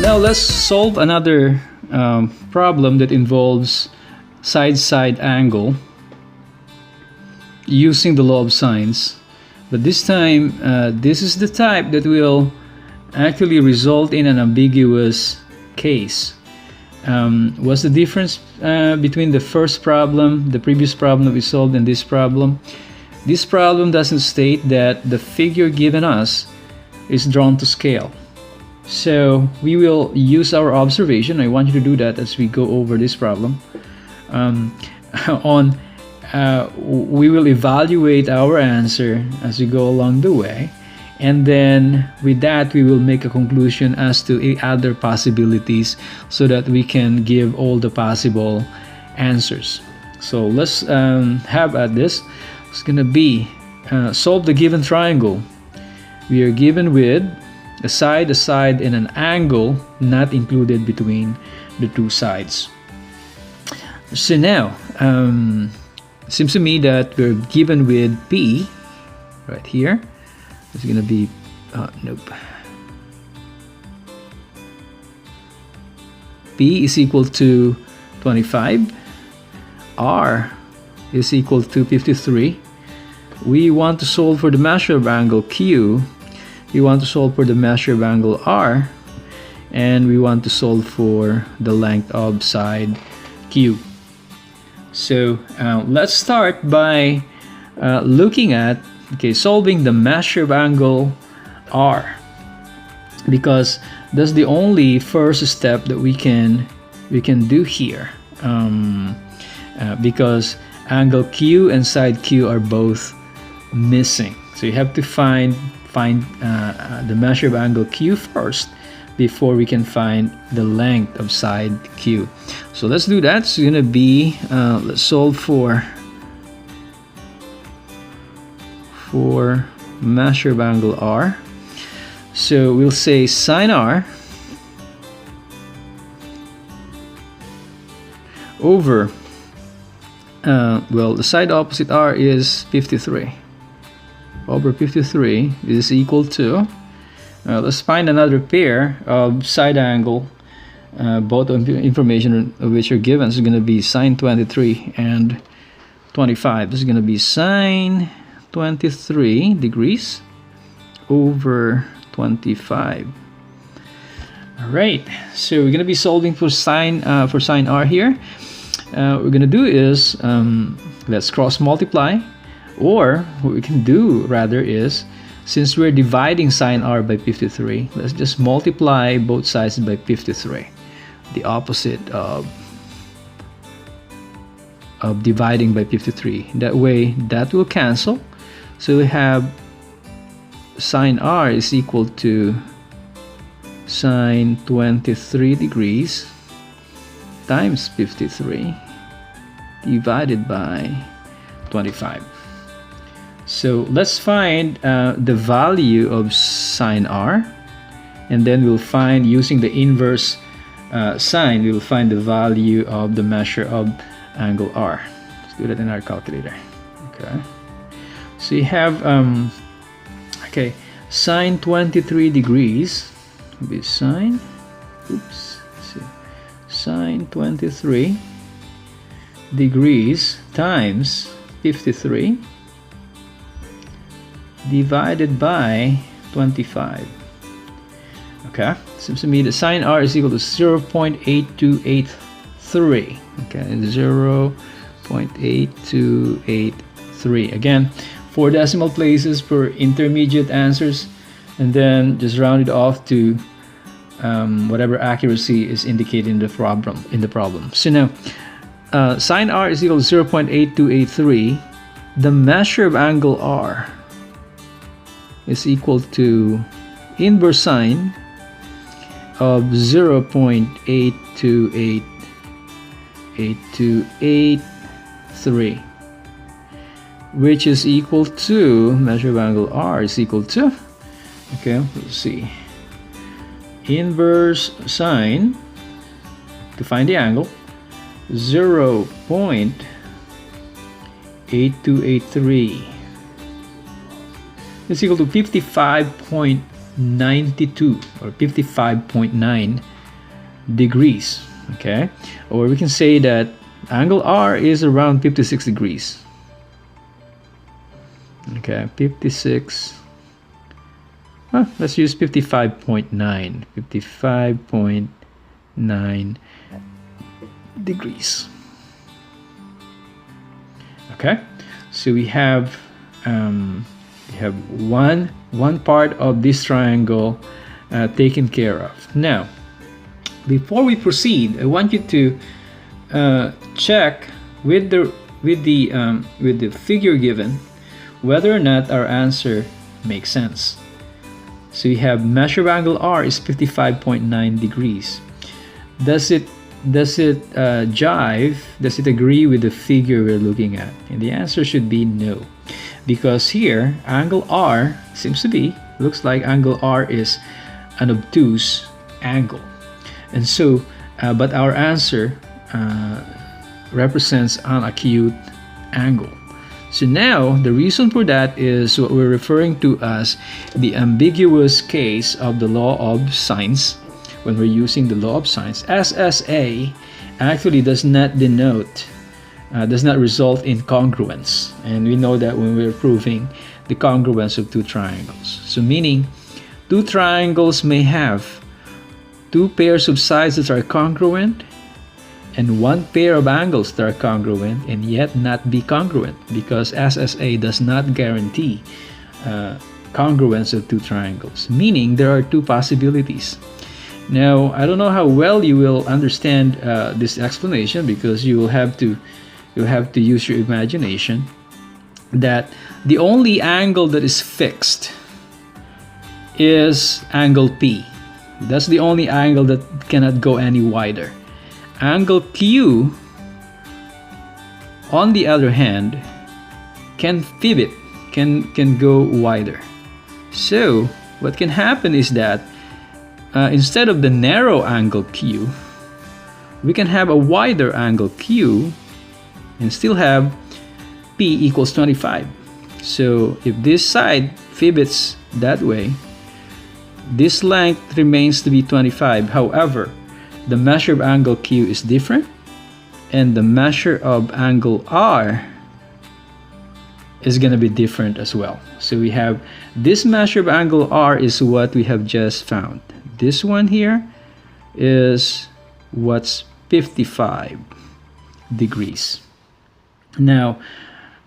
Now let's solve another problem that involves side-side angle using the law of sines. But this time, this is the type that will actually result in an ambiguous case. What's the difference between the first problem, the previous problem that we solved, and this problem? This problem doesn't state that the figure given us is drawn to scale. So we will use our observation. I want you to do that as we go over this problem. We will evaluate our answer as we go along the way, and then with that we will make a conclusion as to other possibilities so that we can give all the possible answers. So let's have at this. It's gonna be solve the given triangle. We are given with a side, and an angle not included between the two sides. So now, it seems to me that we're given with P right here. It's gonna be, nope. P is equal to 25. R is equal to 53. We want to solve for the measure of angle Q. We want to solve for the measure of angle R, and we want to solve for the length of side Q. So let's start by looking at solving the measure of angle R, because that's the only first step that we can do here, because angle Q and side Q are both missing. So you have to find the measure of angle Q first before we can find the length of side Q. So let's do that. So it's gonna be let's solve for measure of angle R. So we'll say sine R over well, the side opposite R is 53 over 53 is equal to, let's find another pair of side angle, both of information of which are given. So it's going to be sine 23 and 25. This is going to be sine 23 degrees over 25. All right, so we're going to be solving for sine R here. What we're going to do is let's cross multiply, or what we can do rather is, since we're dividing sine R by 53, let's just multiply both sides by 53, the opposite of dividing by 53. That way that will cancel. So we have sine R is equal to sine 23 degrees times 53 divided by 25. So let's find the value of sine R, and then we'll find, using the inverse sine, we'll find the value of the measure of angle R. Let's do that in our calculator. Okay, so you have sine 23 degrees will be sine, sine 23 degrees times 53 divided by 25. Okay, seems to me that sine R is equal to 0.8283. Okay, 0.8283. Again, 4 decimal places for intermediate answers, and then just round it off to whatever accuracy is indicated in the problem. So now, sine R is equal to 0.8283. The measure of angle R is equal to inverse sine of 0.8283, which is equal to, measure of angle R is equal to, okay, let's see, inverse sine, to find the angle, 0.8283 is equal to 55.92 or 55.9 degrees. Okay, or we can say that angle R is around 56 degrees. Okay, 56. Let's use 55.9. 55.9 degrees. Okay, so we have one part of this triangle taken care of. Now, before we proceed, I want you to check with the figure given whether or not our answer makes sense. So we have measure of angle R is 55.9 degrees. Does it jive? Does it agree with the figure we're looking at? And the answer should be no, because here angle R looks like angle R is an obtuse angle, and so but our answer represents an acute angle. So now the reason for that is what we're referring to as the ambiguous case of the law of sines. When we're using the law of sines, SSA actually does not result in congruence, and we know that when we're proving the congruence of two triangles. So meaning two triangles may have two pairs of sides that are congruent and one pair of angles that are congruent and yet not be congruent, because SSA does not guarantee congruence of two triangles, meaning there are two possibilities. Now, I don't know how well you will understand this explanation, because you'll have to use your imagination. That the only angle that is fixed is angle P. That's the only angle that cannot go any wider. Angle Q, on the other hand, can pivot, can go wider. So what can happen is that instead of the narrow angle Q, we can have a wider angle Q and still have P equals 25. So if this side pivots that way, this length remains to be 25. However, the measure of angle Q is different, and the measure of angle R is going to be different as well. So we have this measure of angle R is what we have just found. This one here is what's 55 degrees. Now,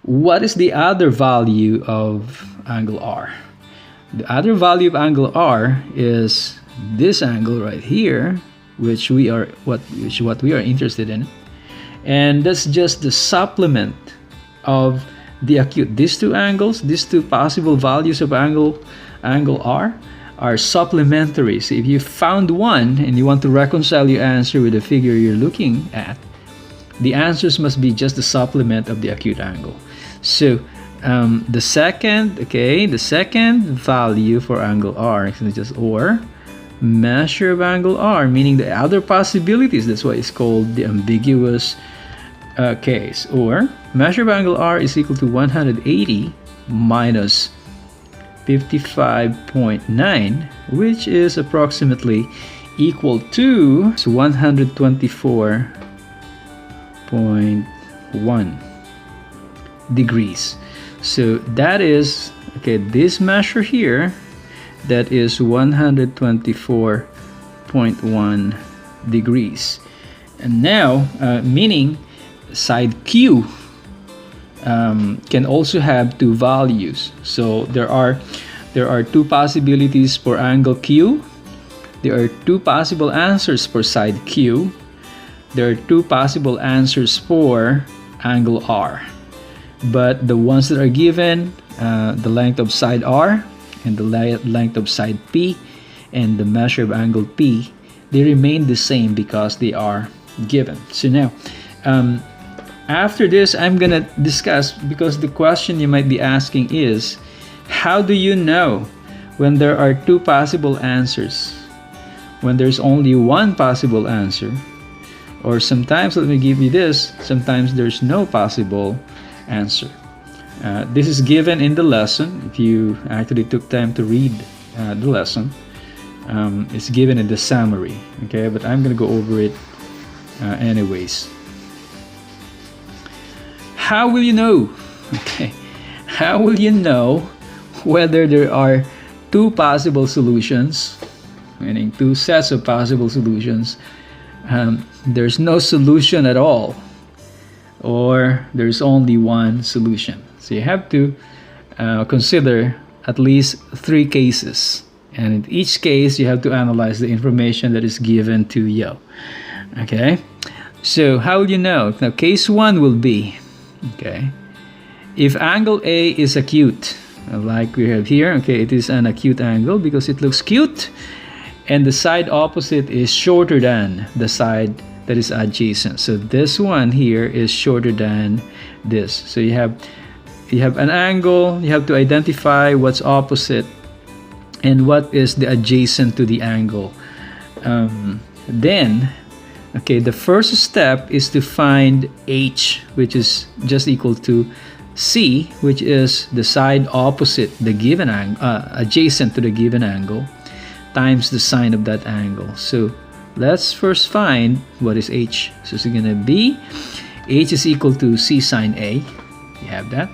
what is the other value of angle R? The other value of angle R is this angle right here, which we are what we are interested in, and that's just the supplement of the acute. These two angles, these two possible values of angle R are supplementary. So if you found one and you want to reconcile your answer with the figure you're looking at, the answers must be just the supplement of the acute angle. So the second value for angle R is just or measure of angle R, meaning the other possibilities. That's why it's called the ambiguous case. Or measure of angle R is equal to 180 minus 55.9, which is approximately equal to 124.1 degrees. So that is this measure here, that is 124.1 degrees. And now meaning side Q can also have two values. So there are two possibilities for angle Q. There are two possible answers for side Q. There are two possible answers for angle R. But the ones that are given, the length of side R and the length of side P and the measure of angle P, they remain the same because they are given. So now, after this, I'm gonna discuss, because the question you might be asking is, how do you know when there are two possible answers, when there's only one possible answer? Or sometimes, let me give you this, sometimes there's no possible answer. This is given in the lesson. If you actually took time to read the lesson, It's given in the summary, okay, but I'm gonna go over it anyways. How will you know? Okay, how will you know whether there are two possible solutions, meaning two sets of possible solutions, there's no solution at all, or there's only one solution? So you have to consider at least 3 cases, and in each case you have to analyze the information that is given to you. Okay, so how will you know? Now case 1 will be, okay, if angle A is acute, like we have here, okay, it is an acute angle because it looks cute, and the side opposite is shorter than the side that is adjacent. So this one here is shorter than this. So you have an angle, you have to identify what's opposite and what is the adjacent to the angle. Then, okay, the first step is to find H, which is just equal to C, which is the side opposite the given angle, adjacent to the given angle, times the sine of that angle. So let's first find what is H. So it's going to be H is equal to C sine A. You have that.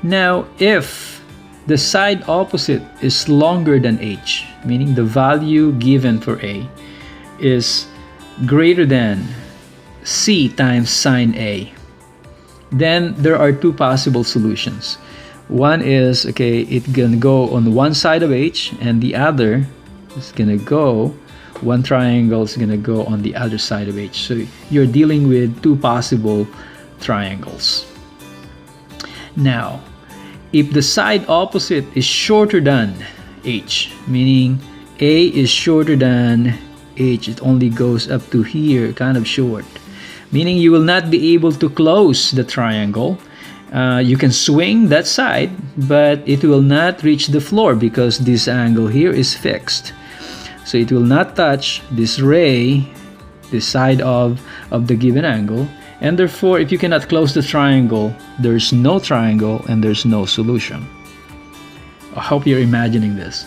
Now, if the side opposite is longer than H, meaning the value given for A is greater than C times sine A, then there are 2 possible solutions. One is, okay, it's gonna go on one side of H, and the other is gonna go, one triangle is gonna go on the other side of H. So you're dealing with 2 possible triangles. Now, if the side opposite is shorter than H, meaning A is shorter than H, it only goes up to here, kind of short, meaning you will not be able to close the triangle. You can swing that side, but it will not reach the floor because this angle here is fixed. So it will not touch this ray, this side of the given angle, and therefore if you cannot close the triangle, there's no triangle and there's no solution. I hope you're imagining this.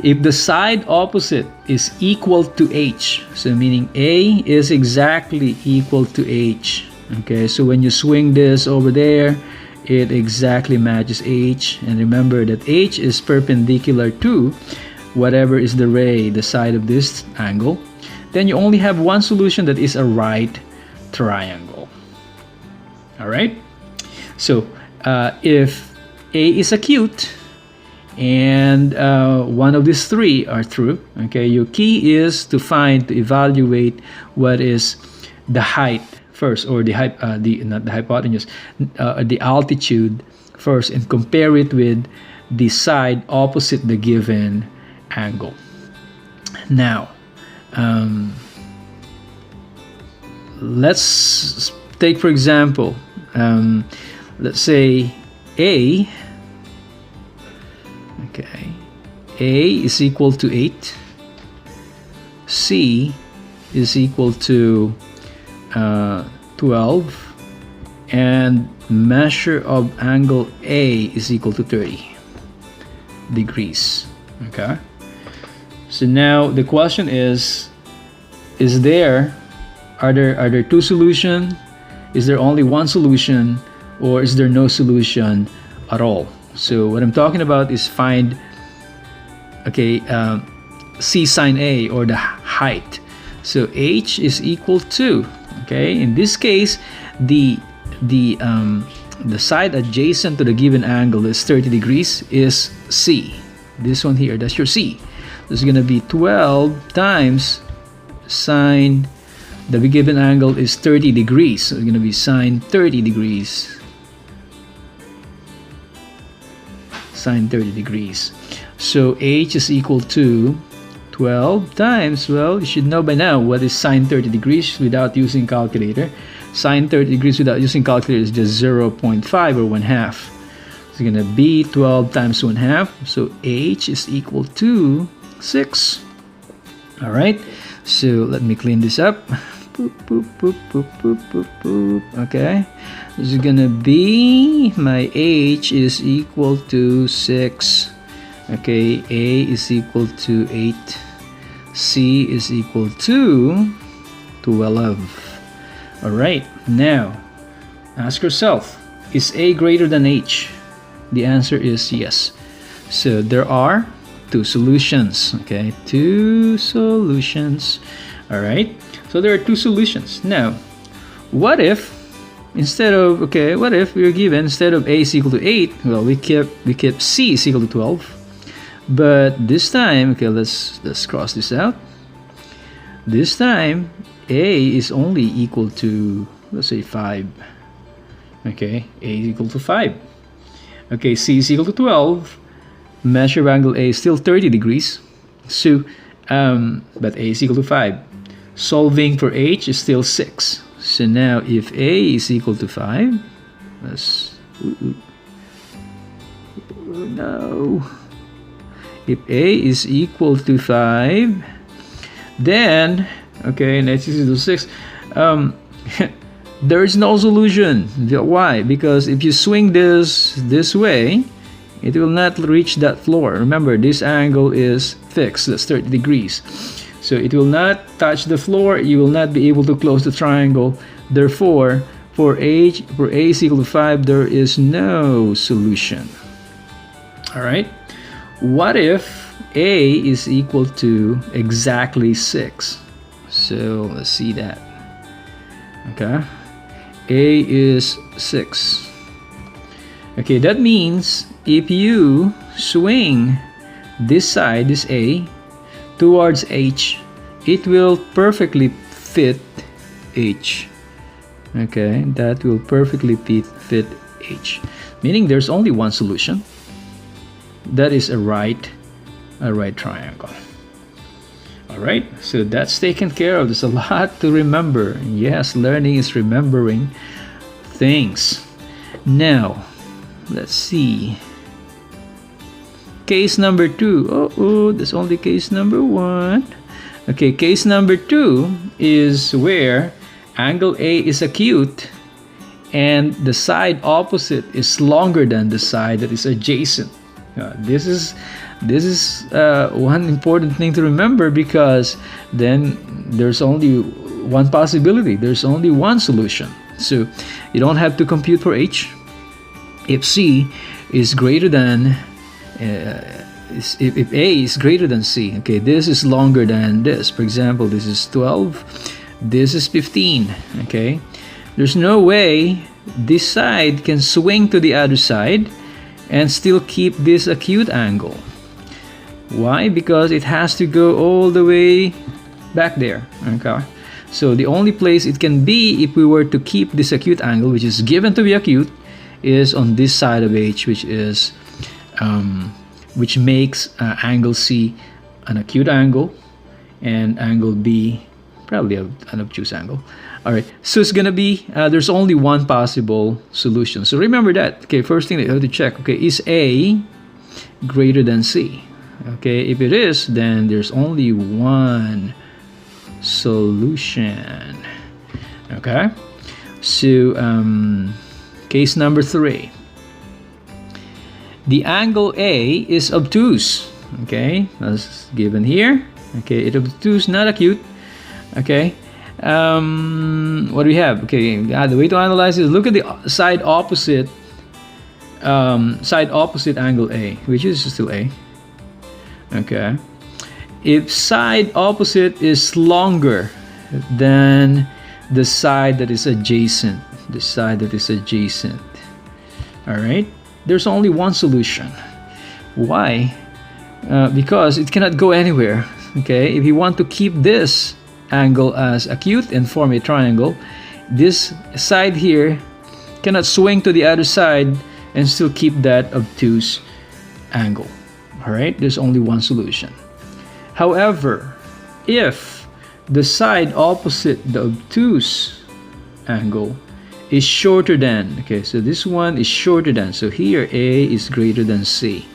If the side opposite is equal to H, so meaning A is exactly equal to H, okay, so when you swing this over there, it exactly matches H, and remember that H is perpendicular to whatever is the ray, the side of this angle, then you only have one solution, that is a right triangle. All right, so if A is acute and one of these 3 are true, okay, your key is to evaluate what is the height first, or the hypotenuse, the altitude first, and compare it with the side opposite the given angle. Now, let's take, for example, let's say A, okay, A is equal to 8, C is equal to 12, and measure of angle A is equal to 30 degrees. Okay, so now the question is are there 2 solutions? Is there only one solution, or is there no solution at all? So what I'm talking about is find, okay, C sine A, or the height. So H is equal to, okay, in this case, the side adjacent to the given angle is 30 degrees is C. This one here, that's your C. This is going to be 12 times sine, the given angle is 30 degrees. So it's going to be sine 30 degrees. Sine 30 degrees. So H is equal to 12 times, well, you should know by now what is sine 30 degrees without using calculator. Sine 30 degrees without using calculator is just 0.5 or 1/2. It's going to be 12 times 1/2. So H is equal to 6. All right. So let me clean this up. Boop, boop, boop, boop, boop, boop, boop. Okay. This is going to be, my H is equal to 6 Okay, A is equal to 8. C is equal to 12. Alright, now ask yourself, is A greater than H? The answer is yes. So there are two solutions. Okay, two solutions. Alright, so there are two solutions. Now, what if what if we were given instead of A is equal to 8, well, we kept C is equal to 12. But this time, okay, let's cross this out. This time, A is only equal to, let's say, 5. Okay, A is equal to 5. Okay, C is equal to 12. Measure of angle A is still 30 degrees. So, but A is equal to 5. Solving for H is still 6. So now, if A is equal to 5, no. If A is equal to 5, then, okay, next is equal to 6. There is no solution. Why? Because if you swing this way, it will not reach that floor. Remember, this angle is fixed. That's 30 degrees. So it will not touch the floor. You will not be able to close the triangle. Therefore, for A is equal to 5, there is no solution. All right. What if A is equal to exactly 6? So let's see that. Okay. A is 6. Okay, that means if you swing this side, this A, towards H, it will perfectly fit H. Okay, that will perfectly fit H. Meaning there's only one solution. That is a right triangle. Alright, so that's taken care of. There's a lot to remember. Yes, learning is remembering things. Now, let's see. Case number 2. Oh, that's only case number 1. Okay, case number 2 is where angle A is acute and the side opposite is longer than the side that is adjacent. This is one important thing to remember, because then there's only one possibility. There's only one solution. So you don't have to compute for H. If C is greater than if A is greater than C, okay, this is longer than this. For example, this is 12, this is 15. Okay, there's no way this side can swing to the other side and still keep this acute angle. Why? Because it has to go all the way back there. Okay, so the only place it can be, if we were to keep this acute angle, which is given to be acute, is on this side of H, which is which makes angle C an acute angle and angle B probably an obtuse angle. All right, so it's gonna be there's only one possible solution. So remember that. Okay, first thing that you have to check. Okay, is A greater than C? Okay, if it is, then there's only one solution. Okay, so case number 3. The angle A is obtuse. Okay, that's given here. Okay, it's obtuse, not acute. Okay, what do we have? Okay, the way to analyze is look at the side opposite angle A, which is still A. Okay, if side opposite is longer than the side that is adjacent, all right, there's only one solution. Why? Because it cannot go anywhere. Okay, if you want to keep this angle as acute and form a triangle, this side here cannot swing to the other side and still keep that obtuse angle. All right, there's only one solution. However, if the side opposite the obtuse angle is shorter than, okay, so this one is shorter than, so here A is greater than C,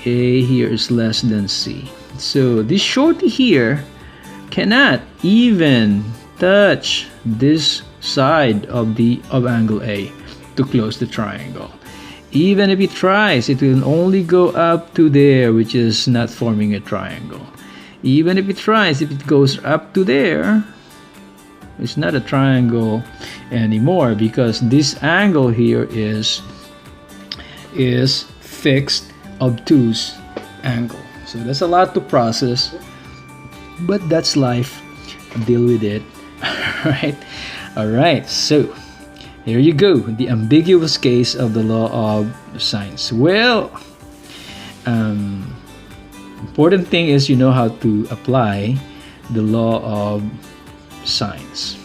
A here is less than C. So this shorty here cannot even touch this side of angle A to close the triangle. Even if it tries, it will only go up to there, which is not forming a triangle. Even if it tries, if it goes up to there, it's not a triangle anymore, because this angle here is fixed obtuse angle. So that's a lot to process, but that's life. Deal with it. All right, so here you go, the ambiguous case of the law of sines. Well, important thing is you know how to apply the law of sines.